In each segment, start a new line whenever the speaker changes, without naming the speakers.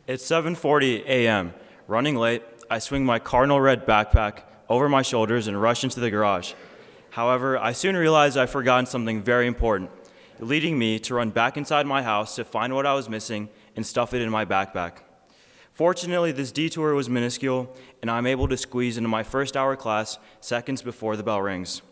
It's 7:40 a.m. Running late, I swing my cardinal red backpack over my shoulders and rush into the garage. However, I soon realized I'd forgotten something very important, leading me to run back inside my house to find what I was missing and stuff it in my backpack. Fortunately, this detour was minuscule, and I'm able to squeeze into my first hour class seconds before the bell rings.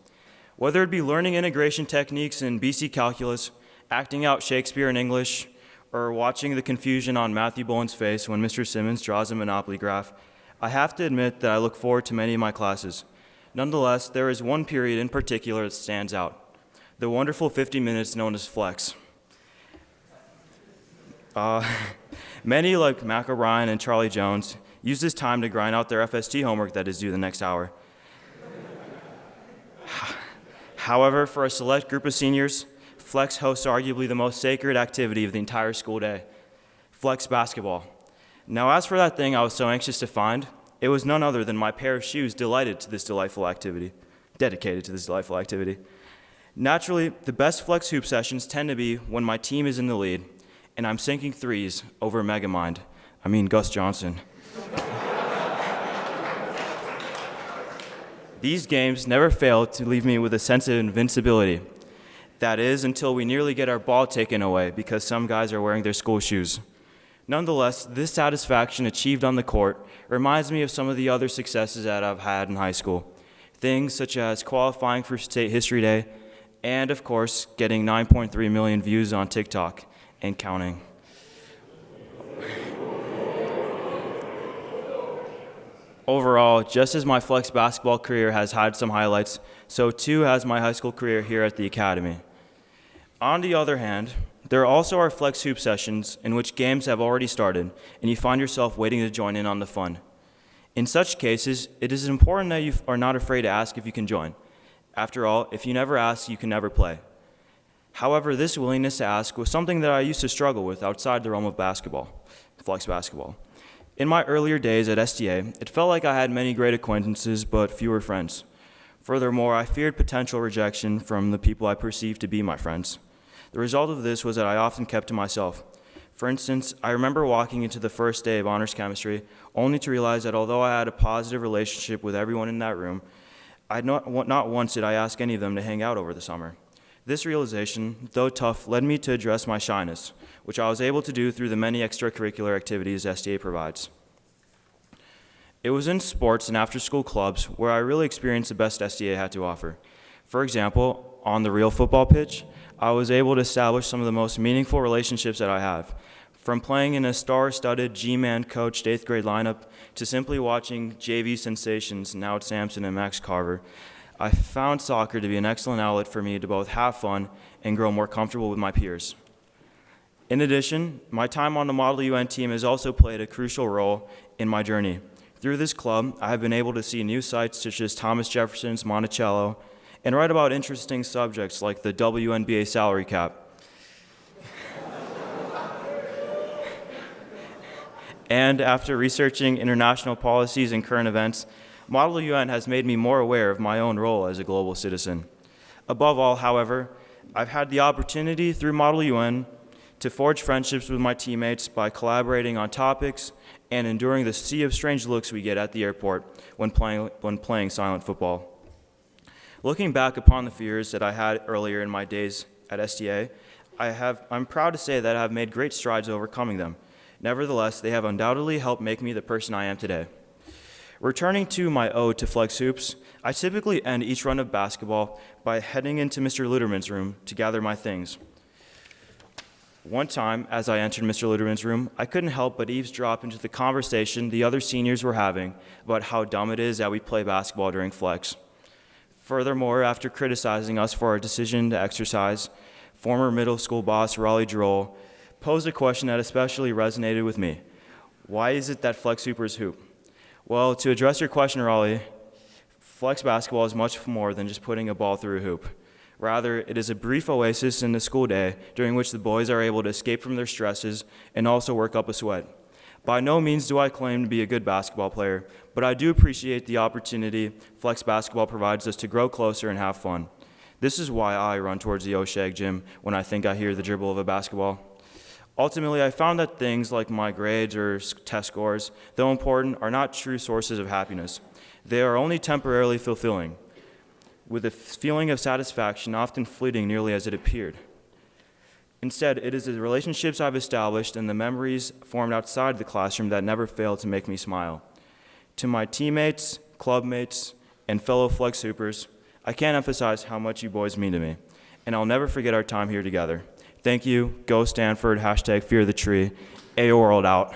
Whether it be learning integration techniques in BC calculus, acting out Shakespeare in English, or watching the confusion on Matthew Bowen's face when Mr. Simmons draws a Monopoly graph, I have to admit that I look forward to many of my classes. Nonetheless, there is one period in particular that stands out, the wonderful 50 minutes known as flex. Many, like Mac O'Brien and Charlie Jones, use this time to grind out their FST homework that is due the next hour. However, for a select group of seniors, Flex hosts arguably the most sacred activity of the entire school day, Flex basketball. Now, as for that thing I was so anxious to find, it was none other than my pair of shoes dedicated to this delightful activity. Naturally, the best Flex hoop sessions tend to be when my team is in the lead, and I'm sinking threes over Gus Johnson. These games never fail to leave me with a sense of invincibility. That is, until we nearly get our ball taken away because some guys are wearing their school shoes. Nonetheless, this satisfaction achieved on the court reminds me of some of the other successes that I've had in high school. Things such as qualifying for State History Day, and of course, getting 9.3 million views on TikTok and counting. Overall, just as my Flex basketball career has had some highlights, so too has my high school career here at the Academy. On the other hand, there also are Flex hoop sessions in which games have already started and you find yourself waiting to join in on the fun. In such cases, it is important that you are not afraid to ask if you can join. After all, if you never ask, you can never play. However, this willingness to ask was something that I used to struggle with outside the realm of basketball, Flex basketball. In my earlier days at STA, it felt like I had many great acquaintances but fewer friends. Furthermore, I feared potential rejection from the people I perceived to be my friends. The result of this was that I often kept to myself. For instance, I remember walking into the first day of honors chemistry only to realize that although I had a positive relationship with everyone in that room, not once did I ask any of them to hang out over the summer. This realization, though tough, led me to address my shyness, which I was able to do through the many extracurricular activities STA provides. It was in sports and after-school clubs where I really experienced the best STA had to offer. For example, on the real football pitch, I was able to establish some of the most meaningful relationships that I have. From playing in a star-studded G-man coached 8th grade lineup to simply watching JV sensations Nowt Sampson and Max Carver, I found soccer to be an excellent outlet for me to both have fun and grow more comfortable with my peers. In addition, my time on the Model UN team has also played a crucial role in my journey. Through this club, I have been able to see new sites such as Thomas Jefferson's Monticello and write about interesting subjects like the WNBA salary cap. And after researching international policies and current events, Model UN has made me more aware of my own role as a global citizen. Above all, however, I've had the opportunity through Model UN to forge friendships with my teammates by collaborating on topics and enduring the sea of strange looks we get at the airport when playing silent football. Looking back upon the fears that I had earlier in my days at STA, I'm proud to say that I have made great strides overcoming them. Nevertheless, they have undoubtedly helped make me the person I am today. Returning to my ode to Flex Hoops, I typically end each run of basketball by heading into Mr. Luderman's room to gather my things. One time, as I entered Mr. Luderman's room, I couldn't help but eavesdrop into the conversation the other seniors were having about how dumb it is that we play basketball during Flex. Furthermore, after criticizing us for our decision to exercise, former middle school boss Raleigh Droll posed a question that especially resonated with me. Why is it that Flex Hoopers hoop? Well, to address your question, Raleigh, Flex basketball is much more than just putting a ball through a hoop. Rather, it is a brief oasis in the school day during which the boys are able to escape from their stresses and also work up a sweat. By no means do I claim to be a good basketball player, but I do appreciate the opportunity Flex basketball provides us to grow closer and have fun. This is why I run towards the Oshag gym when I think I hear the dribble of a basketball. Ultimately, I found that things like my grades or test scores, though important, are not true sources of happiness. They are only temporarily fulfilling, with a feeling of satisfaction often fleeting nearly as it appeared. Instead, it is the relationships I've established and the memories formed outside the classroom that never fail to make me smile. To my teammates, clubmates, and fellow Flex Hoopers, I can't emphasize how much you boys mean to me, and I'll never forget our time here together. Thank you. Go Stanford. #FearTheTree. AO World out.